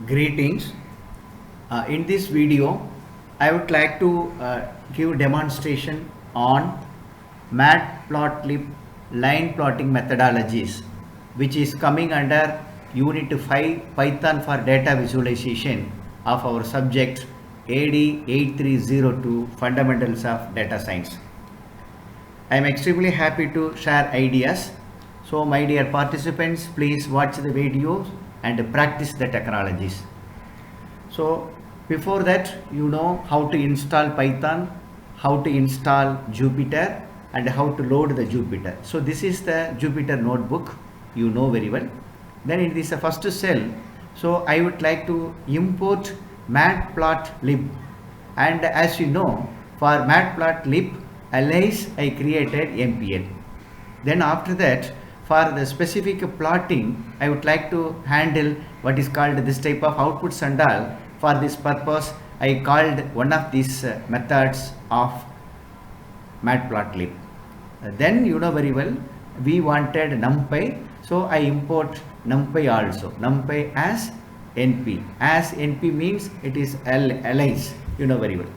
Greetings. In this video, I would like to give demonstration on Matplotlib line plotting methodologies, which is coming under Unit 5 Python for data visualization of our subject AD 8302 Fundamentals of Data Science. I am extremely happy to share ideas. So my dear participants, please watch the videos and practice the technologies. So before that, you know how to install Python, how to install Jupyter, and how to load the Jupyter. So this is the Jupyter notebook, you know very well. Then it is the first cell. So I would like to import matplotlib, and as you know, for matplotlib alias I created MPL. Then after that, for the specific plotting, I would like to handle what is called this type of outputs and all. For this purpose, I called one of these methods of matplotlib. Then you know very well, we wanted numpy, so I import numpy also. Numpy as np. As np means it is alias, you know very well.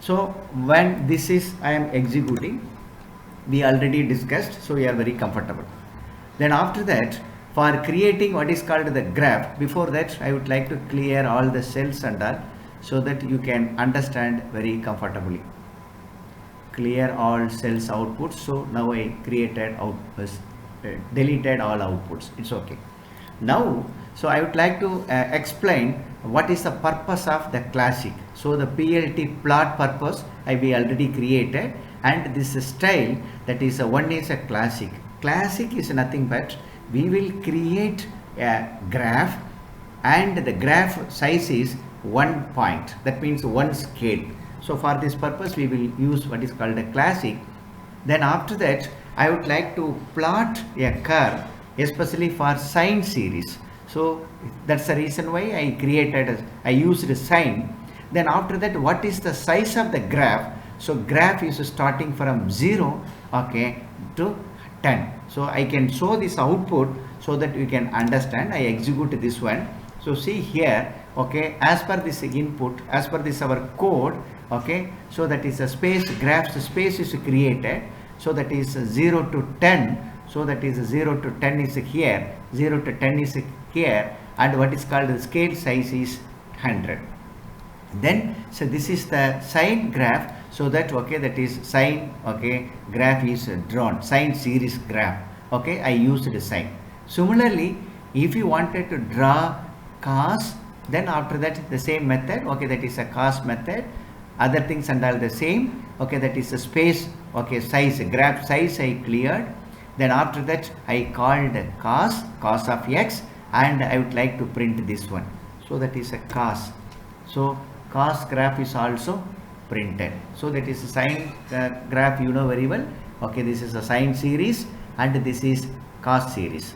So when this is I am executing, we already discussed, so we are very comfortable. Then after that, for creating what is called the graph, before that I would like to clear all the cells and all, so that you can understand very comfortably. Clear all cells outputs. So now I created deleted all outputs. It's okay. Now, so I would like to explain what is the purpose of the classic. So the PLT plot purpose I we already created, and this style, that is one is a classic. Classic is nothing but we will create a graph, and the graph size is 1 point, that means 1 scale. So for this purpose we will use what is called a classic. Then after that, I would like to plot a curve, especially for sine series. So that's the reason why I used a sine. Then after that, what is the size of the graph? So graph is starting from 0, okay, to 10. So I can show this output so that you can understand. I execute this one. So see here, okay, as per this input, as per this our code, okay, so that is a space, graphs space is created. So that is 0 to 10. So that is 0 to 10 is here, 0 to 10 is here, and what is called the scale size is 100. Then so this is the sine graph, so that okay, that is sine, okay, graph is drawn, sine series graph, okay, I used the sine. Similarly, if you wanted to draw cos, then after that the same method, okay, that is a cos method, other things and all the same, okay, that is a space, okay, size, graph size I cleared. Then after that I called cos of x, and I would like to print this one, so that is a cos. So cos graph is also printed. So that is a sine graph, you know very well, okay, this is a sine series and this is cos series.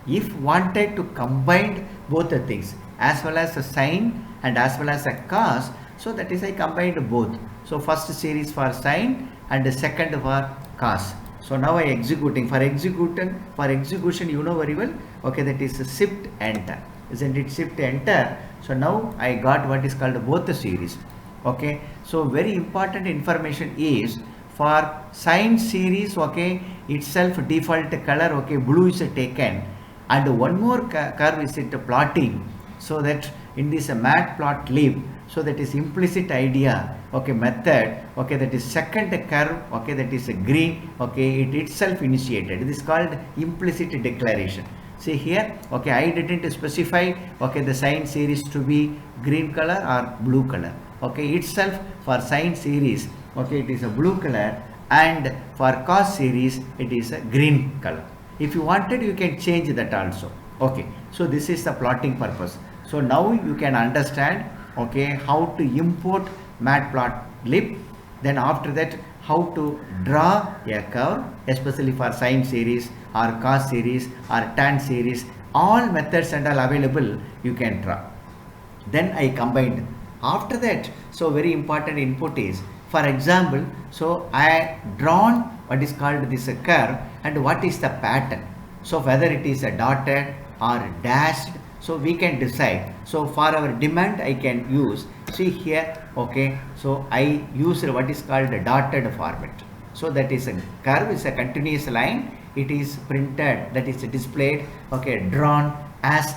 If wanted to combine both the things, as well as a sine and as well as a cos, so that is I combined both. So first series for sine and the second for cos. So now I executing. For execution, you know very well, okay, that is a shift enter, isn't it? Shift enter. So now I got what is called both the series. Okay, so very important information is for sine series, okay, itself default color, okay, blue is taken, and one more curve is it plotting, so that in this matplotlib, so that is implicit idea, okay, method, okay, that is second curve, okay, that is a green, okay, it itself initiated. It is called implicit declaration. See here, okay, I didn't specify, okay, the sine series to be green color or blue color, okay, itself for sine series, okay, it is a blue color, and for cos series it is a green color. If you wanted, you can change that also. Okay, so this is the plotting purpose. So now you can understand, okay, how to import matplotlib. Then after that, how to draw a curve, especially for sine series or cos series or tan series. All methods and all available, you can draw. Then I combined. After that, so very important input is, for example, so I drawn what is called this curve, and what is the pattern. So whether it is a dotted or dashed, So we can decide. So for our demand I can use, see here, okay, so I use what is called a dotted format. So that is a curve, is a continuous line, it is printed, that is displayed, okay, drawn as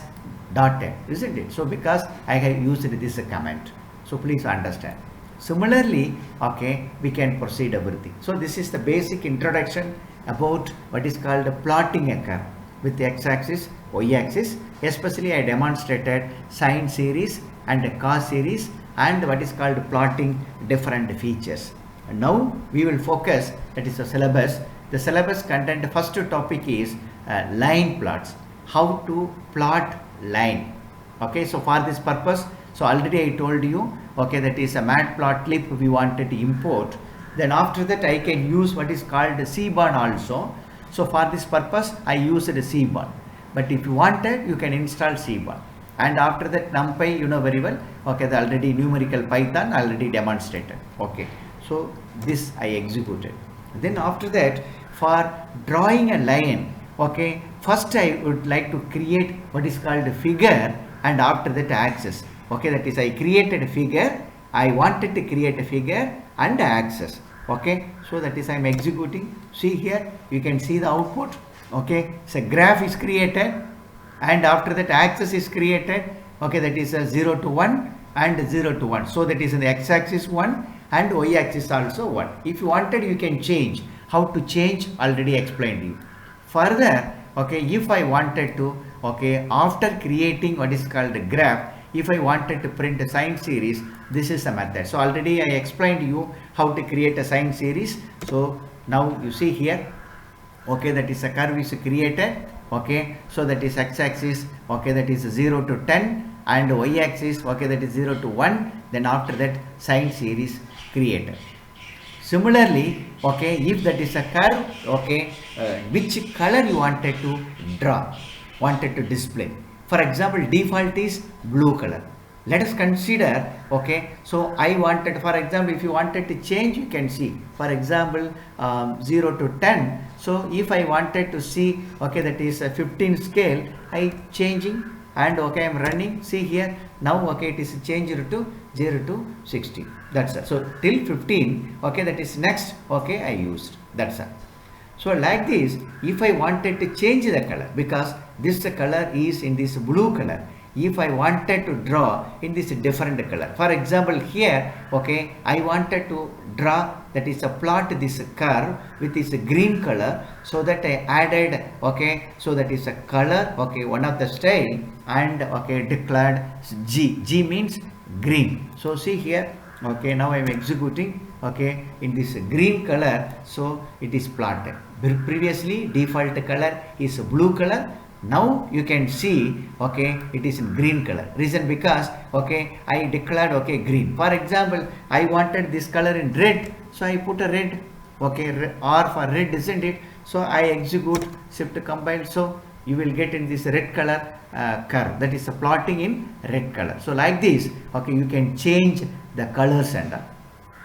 dotted, isn't it? So because I have used this command, so please understand. Similarly, okay, we can proceed everything. So this is the basic introduction about what is called plotting a curve with the x-axis, y-axis. Especially I demonstrated sine series and cos series and what is called plotting different features. And now we will focus, that is the syllabus. The syllabus content, first topic is line plots, how to plot line. Okay, so for this purpose, so already I told you, okay, that is a matplotlib we wanted to import. Then after that I can use what is called Seaborn also. So for this purpose I used Seaborn, but if you wanted you can install Seaborn. And after that NumPy, you know very well, okay, the already numerical Python already demonstrated. Okay, so this I executed. Then after that, for drawing a line, okay, first I would like to create what is called a figure, and after that axis. Okay, that is I created a figure, I wanted to create a figure and axis. Okay, so that is I am executing. See here, you can see the output. Okay, so graph is created and after that axis is created. Okay, that is a 0 to 1 and 0 to 1. So that is in the x-axis 1 and y-axis also 1. If you wanted, you can change. How to change, already explained you. Further, okay, if I wanted to, okay, after creating what is called a graph, if I wanted to print a sine series, this is a method. So already I explained you how to create a sine series. So now you see here, okay, that is a curve is created. Okay, so that is x-axis, okay, that is 0 to 10 and y-axis, okay, that is 0 to 1. Then after that sine series created. Similarly, okay, if that is a curve, okay, which color you wanted to draw, wanted to display. For example, default is blue color. Let us consider, okay, so I wanted, for example, if you wanted to change, you can see, for example, 0 to 10. So if I wanted to see, okay, that is a 15 scale, I changing and okay, I am running, see here, now okay, it is changed to 0 to 60. That's it. So till 15, okay, that is next, okay, I used, that's it. So like this, if I wanted to change the color, because this color is in this blue color, if I wanted to draw in this different color, for example here, okay, I wanted to draw, that is a plot this curve with this green color, so that I added, okay, so that is a color, okay, one of the style, and okay, declared G means green. So see here, okay, now I am executing, okay, in this green color, so it is plotted. Previously default color is blue color. Now you can see, okay, it is in green color. Reason because, okay, I declared, okay, green. For example, I wanted this color in red, so I put a red, okay, R for red, isn't it? So I execute shift compile, so you will get in this red color curve, that is a plotting in red color. So like this, okay, you can change the colors and all.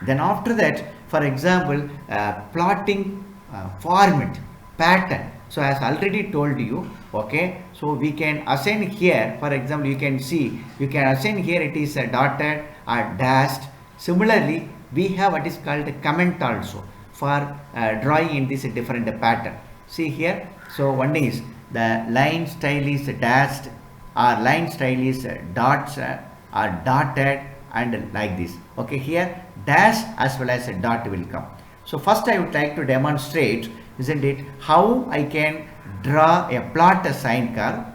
Then after that, for example, plotting format pattern. So as already told you, okay, so we can assign here, for example, you can see, you can assign here it is a dotted or dashed. Similarly, we have what is called a comment also for drawing in this different pattern. See here, so one is the line style is dashed, or line style is dots or dotted, and like this. Okay, here dash as well as a dot will come. So first I would like to demonstrate, isn't it, how I can draw a plot a sine curve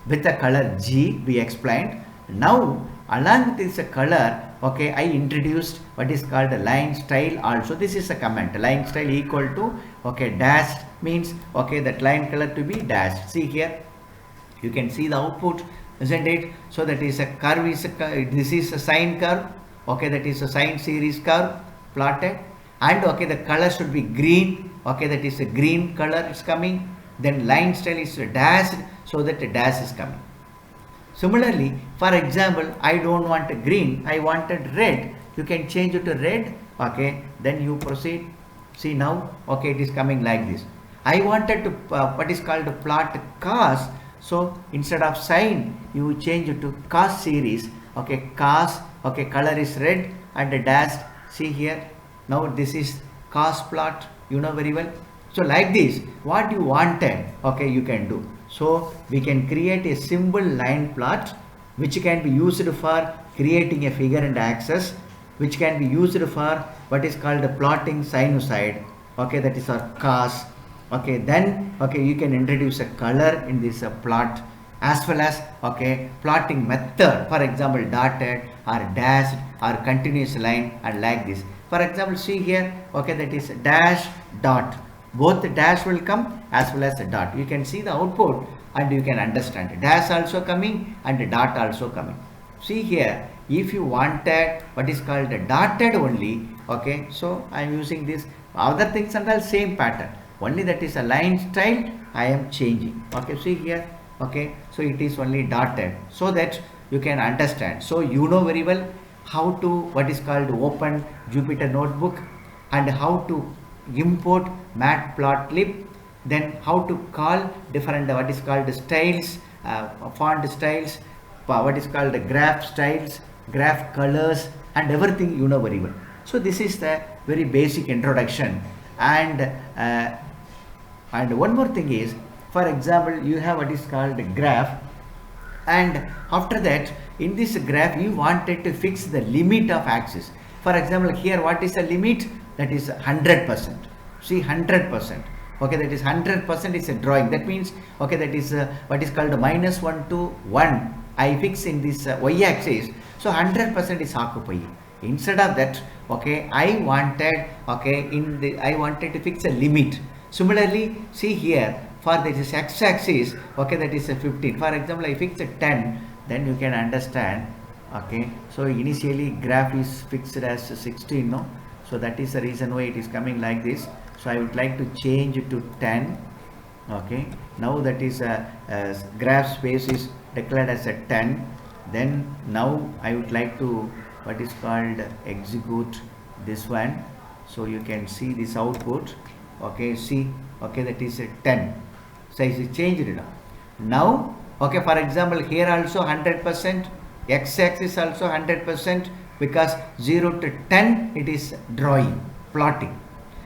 with the color G we explained. Now along with this color, okay, I introduced what is called a line style also. This is a comment, line style equal to, okay, dashed means, okay, that line color to be dashed. See here, you can see the output, isn't it? So that is a curve, is a, this is a sine curve, okay, that is a sine series curve plotted, and okay, the color should be green, okay, that is a green color is coming. Then line style is dashed, so that a dash is coming. Similarly, for example, I don't want a green, I wanted red, you can change it to red, okay, then you proceed. See now, okay, it is coming like this. I wanted to what is called plot cos, So instead of sine, you change it to cos series. Okay, cos, okay, color is red and dashed. See here, now this is cos plot, you know very well. So like this, what you wanted, okay, you can do. So we can create a simple line plot which can be used for creating a figure and axis, which can be used for what is called a plotting sinusoid. Okay, that is our cos. Okay, then okay, you can introduce a color in this plot, as well as okay, plotting method, for example dotted or dashed or continuous line, and like this. For example, see here, okay, that is dash dot, both the dash will come as well as a dot. You can see the output and you can understand dash also coming and dot also coming. See here, if you wanted what is called a dotted only, okay, so I am using this. Other things and all same pattern, only that is a line style I am changing. Okay, see here, okay, so it is only dotted, so that you can understand. So you know very well how to what is called open Jupyter notebook, and how to import matplotlib, then how to call different what is called styles, font styles, what is called graph styles, graph colors, and everything you know very well. So this is the very basic introduction. And one more thing is, for example, you have what is called a graph, and after that in this graph you wanted to fix the limit of axis. For example, here what is the limit? That is 100%. See, 100%. Okay, that is 100% is a drawing. That means okay, that is what is called -1 to 1. I fix in this y-axis, so 100% is occupying. Instead of that, okay, I wanted to fix a limit. Similarly, see here, for this x-axis, okay, that is a 15. For example, I fix a 10, then you can understand. Okay, so initially graph is fixed as 16, no? So that is the reason why it is coming like this. So I would like to change it to 10. Okay, now that is graph space is declared as a 10. Then now I would like to what is called execute this one, so you can see this output. Okay, see, okay, that is a 10. So I changed it now. Okay, for example, here also 100%, x-axis also 100%, because 0 to 10 it is drawing, plotting.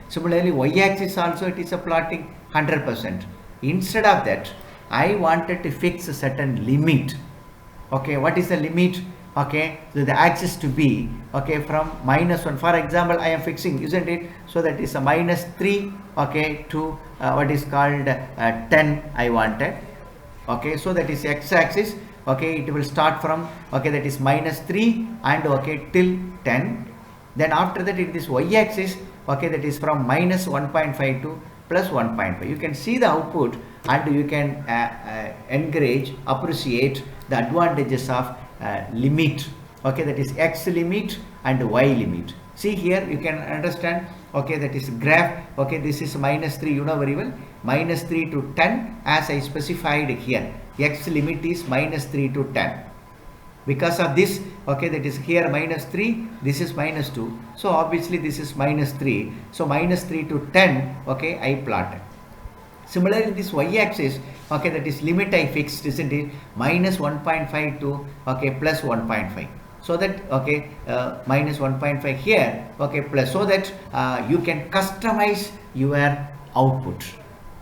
Similarly, y-axis also it is a plotting 100%. Instead of that, I wanted to fix a certain limit. Okay, what is the limit? Okay, so the axis to be okay from -1. For example, I am fixing, isn't it? So that is a -3, okay, to what is called 10 I wanted. Okay, so that is x-axis. Okay, it will start from okay, that is -3 and okay till 10. Then after that, it is y-axis. Okay, that is from -1.5 to +1.5. You can see the output, and you can appreciate the advantages of limit. Okay, that is x limit and y limit. See here, you can understand. Okay, that is graph. Okay, this is -3, you know very well, -3 to 10, as I specified here. X limit is -3 to 10. Because of this, okay, that is here -3, this is -2, so obviously this is -3, so -3 to 10, okay, I plotted. Similarly, this y-axis, okay, that is limit I fixed, isn't it? -1.5 to okay +1.5. So that okay, -1.5 here, okay, plus, so that you can customize your output.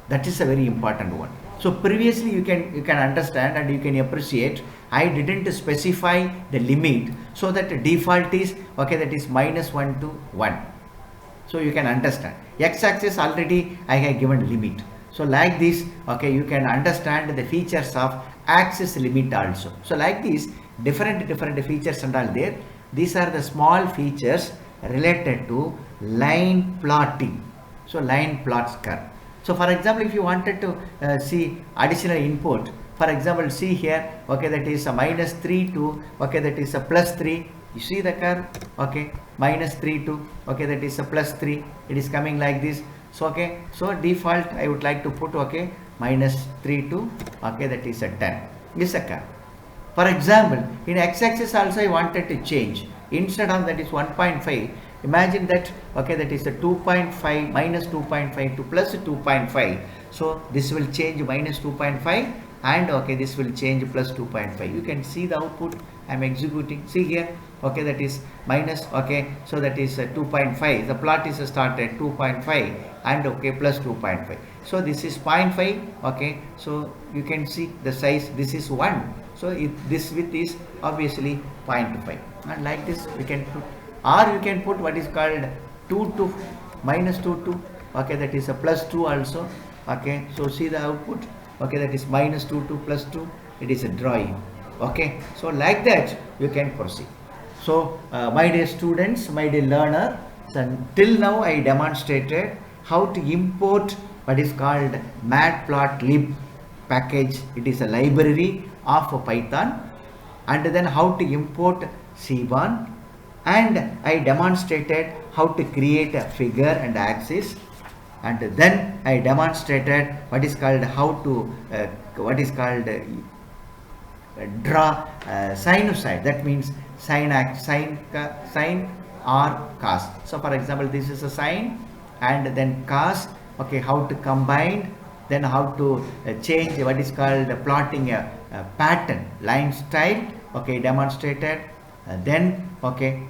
That is a very important one. So previously you can understand and you can appreciate, I didn't specify the limit, so that the default is okay, that is -1 to 1. So you can understand. X-axis already I have given limit. So like this, okay, you can understand the features of axis limit also. So like this, different features and all there. These are the small features related to line plotting. So line plots curve. So for example, if you wanted to see additional input, for example, see here, okay, that is a -3 to okay, that is a +3. You see the curve, okay, -3 to okay, that is a +3. It is coming like this. So okay, so default I would like to put okay, -3 to okay, that is a 10. This is a curve. For example, in x-axis also I wanted to change. Instead of that is 1.5, imagine that okay, that is a 2.5, -2.5 to +2.5. So this will change -2.5 and okay, this will change plus 2.5. You can see the output. I am executing. See here, okay, that is minus, okay, so that is 2.5. The plot is started 2.5 and okay, plus 2.5. So this is 0.5, okay, so you can see the size, this is 1. So if this width is obviously 0.5, and like this we can put, or you can put what is called 2 to minus 2 to, okay, that is a plus 2 also, okay. So see the output, okay, that is minus 2 to plus 2, it is a drawing, okay. So like that you can proceed. So my dear students, my dear learner, so till now I demonstrated how to import what is called matplotlib package. It is a library of Python, and then how to import Seaborn, and I demonstrated how to create a figure and axis, and then I demonstrated what is called how to draw sinusoid. That means sine or cos. So for example, this is a sine and then cos, okay, how to combine, then how to change what is called plotting a pattern, line style, okay, demonstrated. Then okay,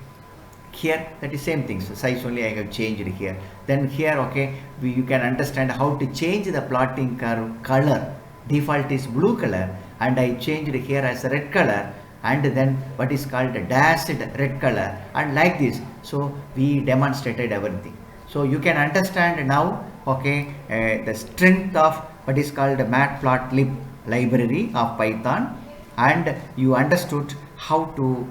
here that is same thing, so size only I have changed here. Then here, okay, you can understand how to change the plotting curve color. Default is blue color and I changed here as a red color, and then what is called a dashed red color, and like this. So we demonstrated everything. So you can understand now, okay, the strength of what is called a matplotlib library of Python, and you understood how to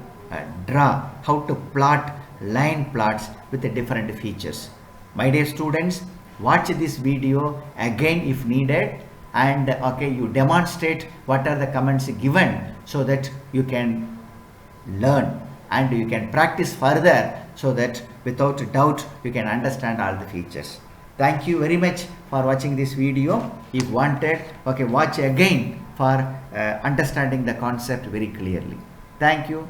draw, how to plot line plots with the different features. My dear students, watch this video again if needed, and okay, you demonstrate what are the comments given, so that you can learn and you can practice further, so that without doubt you can understand all the features. Thank you very much for watching this video. If wanted, okay, watch again for understanding the concept very clearly. Thank you.